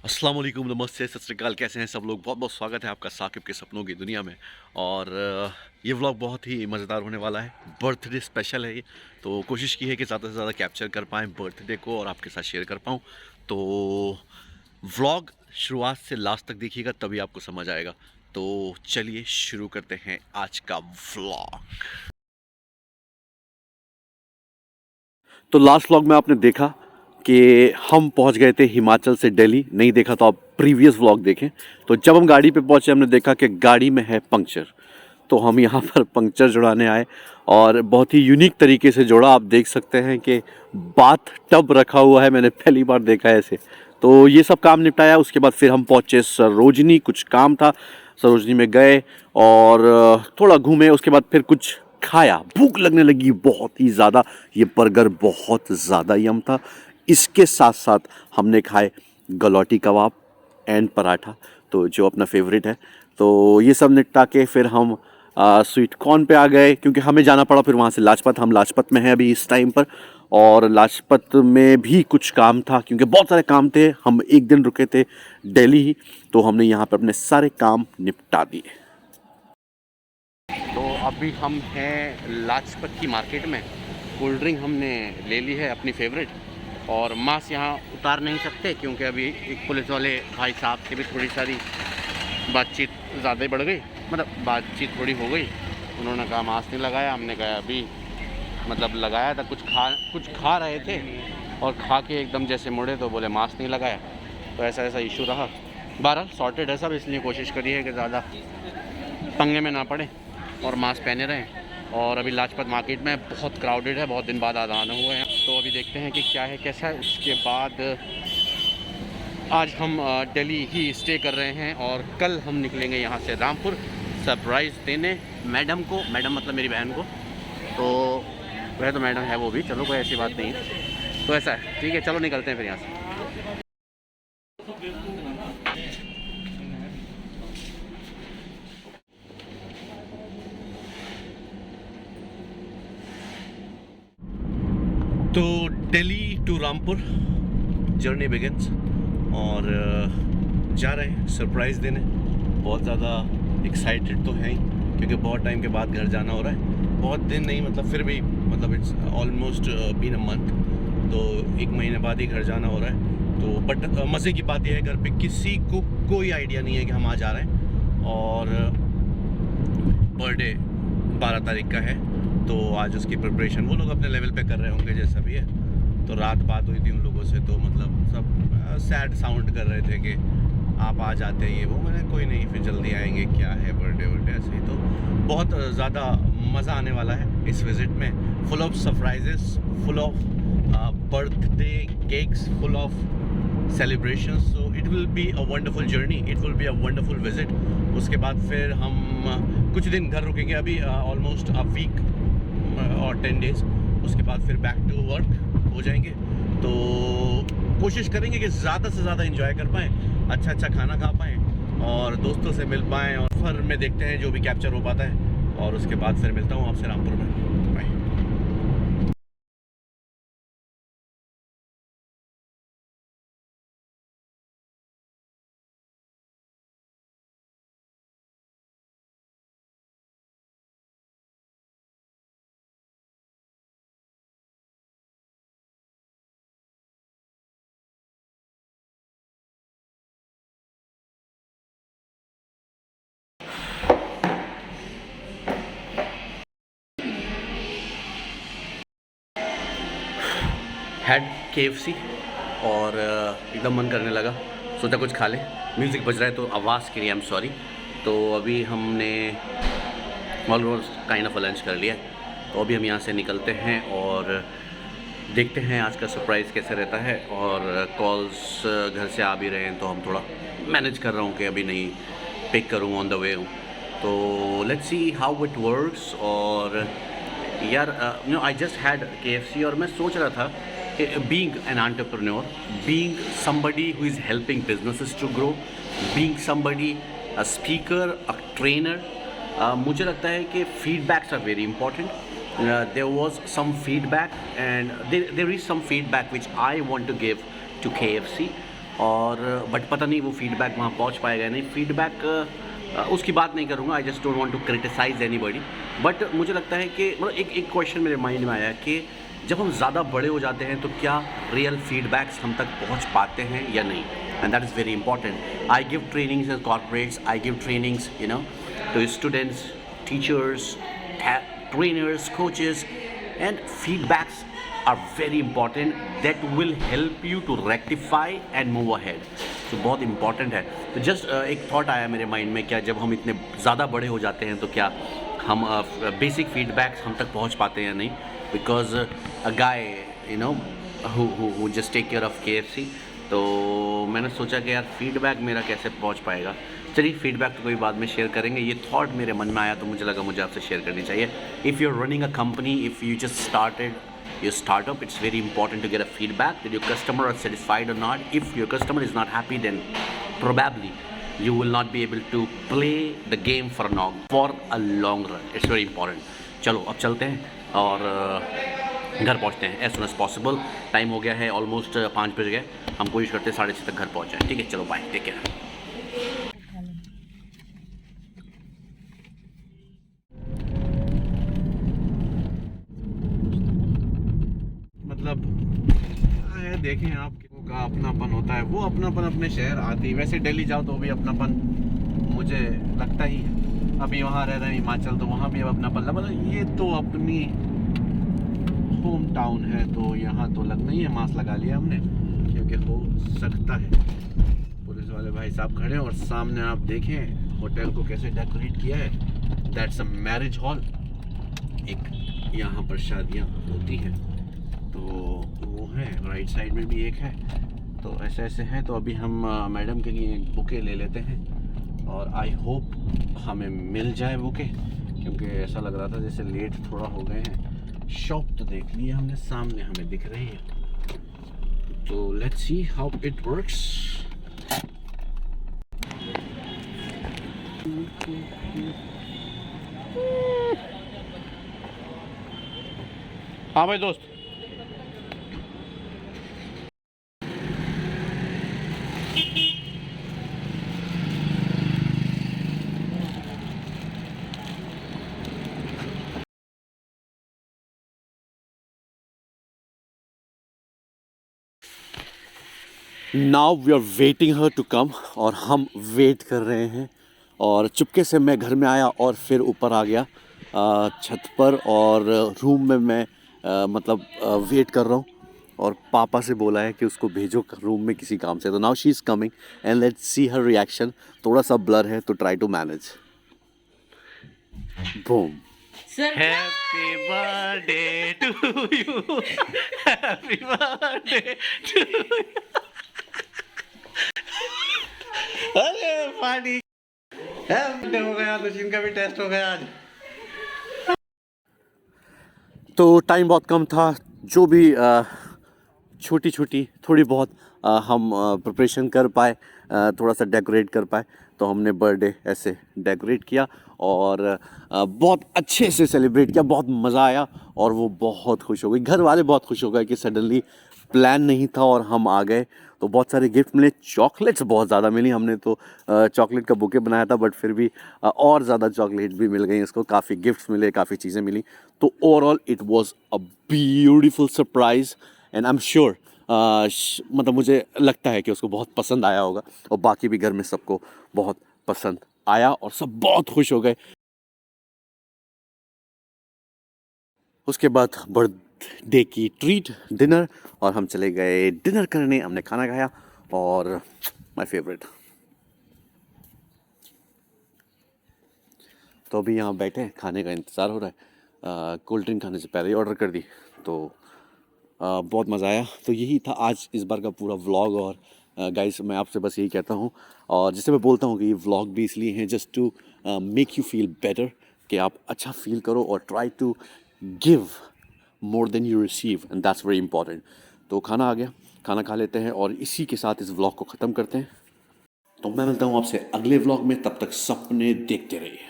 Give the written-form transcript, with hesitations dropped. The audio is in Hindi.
अस्सलाम वालेकुम, नमस्ते, सत श्री अकाल। कैसे हैं सब लोग? बहुत बहुत स्वागत है आपका साकिब के सपनों की दुनिया में। और ये व्लॉग बहुत ही मज़ेदार होने वाला है। बर्थडे स्पेशल है ये, तो कोशिश की है कि ज़्यादा से ज़्यादा कैप्चर कर पाएँ बर्थडे को और आपके साथ शेयर कर पाऊँ। तो व्लॉग शुरुआत से लास्ट तक देखिएगा, तभी आपको समझ आएगा। तो चलिए शुरू करते हैं आज का व्लॉग। तो लास्ट व्लॉग में आपने देखा कि हम पहुंच गए थे हिमाचल से दिल्ली। नहीं देखा तो आप प्रीवियस व्लॉग देखें। तो जब हम गाड़ी पे पहुंचे, हमने देखा कि गाड़ी में है पंक्चर। तो हम यहाँ पर पंक्चर जुड़ाने आए और बहुत ही यूनिक तरीके से जोड़ा। आप देख सकते हैं कि बाथ टब रखा हुआ है, मैंने पहली बार देखा है ऐसे। तो ये सब काम निपटाया, उसके बाद फिर हम पहुँचे सरोजनी। कुछ काम था, सरोजनी में गए और थोड़ा घूमे। उसके बाद फिर कुछ खाया, भूख लगने लगी बहुत ही ज़्यादा। ये बर्गर बहुत ज़्यादा यम था। इसके साथ साथ हमने खाए गलौटी कबाब एंड पराठा, तो जो अपना फेवरेट है। तो ये सब निपटा के फिर हम स्वीट कॉर्न पे आ गए, क्योंकि हमें जाना पड़ा फिर वहाँ से लाजपत। हम लाजपत में हैं अभी इस टाइम पर, और लाजपत में भी कुछ काम था, क्योंकि बहुत सारे काम थे। हम एक दिन रुके थे दिल्ली ही, तो हमने यहाँ पर अपने सारे काम निपटा दिए। तो अभी हम हैं लाजपत की मार्केट में। कोल्ड ड्रिंक हमने ले ली है अपनी फेवरेट, और मास्क यहाँ उतार नहीं सकते क्योंकि अभी एक पुलिस वाले भाई साहब से भी थोड़ी सारी बातचीत ज़्यादा ही बढ़ गई, मतलब बातचीत थोड़ी हो गई। उन्होंने कहा मास्क नहीं लगाया, हमने कहा अभी मतलब लगाया था। कुछ खा रहे थे और खा के एकदम जैसे मुड़े तो बोले मास्क नहीं लगाया। तो ऐसा ऐसा इशू रहा। बहरहाल सॉर्टेड है सब, इसलिए कोशिश करी है कि ज़्यादा पंगे में ना पड़े और मास्क पहने रहें। और अभी लाजपत मार्केट में बहुत क्राउडेड है, बहुत दिन बाद आने हुए हैं। तो अभी देखते हैं कि क्या है कैसा है। उसके बाद आज हम दिल्ली ही स्टे कर रहे हैं और कल हम निकलेंगे यहाँ से रामपुर सरप्राइज़ देने मैडम को। मैडम मतलब मेरी बहन को। तो वह तो मैडम है वो भी, चलो कोई ऐसी बात नहीं है। तो ऐसा है, ठीक है, चलो निकलते हैं फिर यहाँ से। तो Delhi to Rampur journey begins, और जा रहे हैं सरप्राइज़ देने। बहुत ज़्यादा एक्साइटेड तो हैं ही, क्योंकि बहुत टाइम के बाद घर जाना हो रहा है। बहुत दिन नहीं, मतलब फिर भी मतलब it's almost been a month. तो एक महीने बाद ही घर जाना हो रहा है। तो बट मज़े की बात यह है, घर पे किसी को कोई आइडिया नहीं है कि हम आ जा रहे हैं। और बर्थडे 12 तारीख का है, तो आज उसकी प्रिपरेशन वो लोग अपने लेवल पे कर रहे होंगे जैसा भी है। तो रात बात हुई थी उन लोगों से, तो मतलब सब सैड साउंड कर रहे थे कि आप आ जाते ये वो। मैंने कोई नहीं, फिर जल्दी आएंगे, क्या है बर्थडे वर्डे ऐसे ही। तो बहुत ज़्यादा मज़ा आने वाला है इस विज़िट में। Full of surprises, full of birthday cakes, full of celebrations. So it will be a wonderful journey, it will be a wonderful visit. उसके बाद फिर हम कुछ दिन घर रुकेंगे, अभी ऑलमोस्ट अ वीक और 10 डेज़। उसके बाद फिर बैक टू वर्क हो जाएंगे। तो कोशिश करेंगे कि ज़्यादा से ज़्यादा इंजॉय कर पाएँ, अच्छा अच्छा खाना खा पाएँ और दोस्तों से मिल पाएँ। और सफ़र में देखते हैं जो भी कैप्चर हो पाता है। और उसके बाद फिर मिलता हूँ आपसे रामपुर में। बाय। हैड KFC और एकदम मन करने लगा, सोचा कुछ खा ले। म्यूज़िक बज रहा है तो आवाज़ के लिए आई एम सॉरी। तो अभी हमने ऑलमोस्ट काइंड ऑफ लंच कर लिया है। तो अभी हम यहाँ से निकलते हैं और देखते हैं आज का सरप्राइज़ कैसे रहता है। और कॉल्स घर से आ भी रहे हैं, तो हम थोड़ा मैनेज कर रहा हूँ कि अभी नहीं पिक करूँ, ऑन द वे हूँ। तो let's see how it works. और यार आई जस्ट हैड KFC और मैं सोच रहा था कि being an entrepreneur, being somebody who is helping businesses to grow, being somebody a speaker, a trainer, मुझे लगता है कि feedbacks are very important. There was some feedback and there is some feedback which I want to give to KFC. और बट पता नहीं वो फीडबैक वहाँ पहुँच पाएगा नहीं। फीडबैक उसकी बात नहीं करूँगा, I just don't want to criticise anybody. But मुझे लगता है कि मतलब एक क्वेश्चन मेरे माइंड में आया कि जब हम ज़्यादा बड़े हो जाते हैं तो क्या रियल फीडबैक्स हम तक पहुँच पाते हैं या नहीं, and that is very important. I give trainings in corporates, I give trainings to students, teachers, trainers, coaches, and feedbacks are very important that will help you to rectify and move ahead. तो बहुत important है। तो जस्ट एक थॉट आया मेरे माइंड में, क्या जब हम इतने ज़्यादा बड़े हो जाते हैं तो क्या हम बेसिक फीडबैक्स हम तक पहुंच पाते हैं या नहीं, because a guy who just take care of KFC। तो मैंने सोचा कि यार फीडबैक मेरा कैसे पहुंच पाएगा। चलिए फीडबैक तो कोई बाद में शेयर करेंगे, ये थॉट मेरे मन में आया तो मुझे लगा मुझे आपसे शेयर करनी चाहिए। If you are running a company, if you just started your startup, it's very important to get a feedback that your customer are satisfied or not. If your customer is not happy, then probably you will not be able to play the game for a long run. It's very important. चलो अब चलते हैं और घर पहुंचते हैं as soon as possible. Time हो गया है ऑलमोस्ट 5 बज गए। हम कोशिश करते हैं 6:30 तक घर पहुंच जाए। ठीक है, चलो बाय, टेक केयर। मतलब देखें आप का अपनापन होता है, वो अपनापन अपने शहर आती है। वैसे दिल्ली जाओ तो भी अपनापन मुझे लगता ही है। अभी वहाँ रह रहे हैं हिमाचल, तो वहाँ भी अब अपनापन मतलब ये तो अपनी होम टाउन है, तो यहाँ तो लगना ही है। मास्क लगा लिया हमने क्योंकि हो सकता है। पुलिस वाले भाई साहब खड़े हैं और सामने आप देखें होटल को कैसे डेकोरेट किया है। That's a marriage hall. एक यहाँ पर शादियाँ होती हैं, तो वो है। राइट साइड में भी एक है। तो ऐसे ऐसे है। तो अभी हम मैडम के लिए एक बुके ले लेते हैं और आई होप हमें मिल जाए बुके, क्योंकि ऐसा लग रहा था जैसे लेट थोड़ा हो गए हैं। शॉप तो देख ली हमने, सामने हमें दिख रही है, तो let's see how it works. हाँ भाई दोस्त, now we are waiting her to come, और हम वेट कर रहे हैं। और चुपके से मैं घर में आया और फिर ऊपर आ गया छत पर, और रूम में मैं मतलब वेट कर रहा हूँ। और पापा से बोला है कि उसको भेजो रूम में किसी काम से। तो now she is coming and let's see her reaction. थोड़ा सा ब्लर है तो try to manage. Boom. Happy birthday to you, happy birthday to you. अरे पानी हो गया, तो जिनका भी टेस्ट हो गया आज। तो टाइम बहुत कम था, जो भी छोटी छोटी थोड़ी बहुत हम प्रिपरेशन कर पाए, थोड़ा सा डेकोरेट कर पाए, तो हमने बर्थडे ऐसे डेकोरेट किया और बहुत अच्छे से सेलिब्रेट किया। बहुत मज़ा आया और वो बहुत खुश हो गई। घर वाले बहुत खुश हो गए कि सडनली प्लान नहीं था और हम आ गए। तो बहुत सारे गिफ्ट मिले, चॉकलेट्स बहुत ज़्यादा मिली। हमने तो चॉकलेट का बुके बनाया था, बट फिर भी और ज़्यादा चॉकलेट भी मिल गई इसको। काफ़ी गिफ्ट्स मिले, काफ़ी चीज़ें मिली। तो overall it was a beautiful surprise and I am sure मतलब मुझे लगता है कि उसको बहुत पसंद आया होगा, और बाकी भी घर में सबको बहुत पसंद आया और सब बहुत खुश हो गए। उसके बाद बर्थडे की ट्रीट डिनर, और हम चले गए डिनर करने। हमने खाना खाया और माय फेवरेट। तो अभी यहाँ बैठे हैं, खाने का इंतज़ार हो रहा है। कोल्ड ड्रिंक खाने से पहले ही ऑर्डर कर दी, तो बहुत मज़ा आया। तो यही था आज इस बार का पूरा व्लॉग। और गाइस मैं आपसे बस यही कहता हूँ, और जिससे मैं बोलता हूँ कि ये व्लॉग भी इसलिए हैं just to make you feel better, कि आप अच्छा फील करो और try to give more than you receive, and that's very important. तो खाना आ गया, खाना खा लेते हैं और इसी के साथ इस व्लॉग को ख़त्म करते हैं। तो मैं मिलता हूँ आपसे अगले व्लॉग में, तब तक सपने देखते रहिए।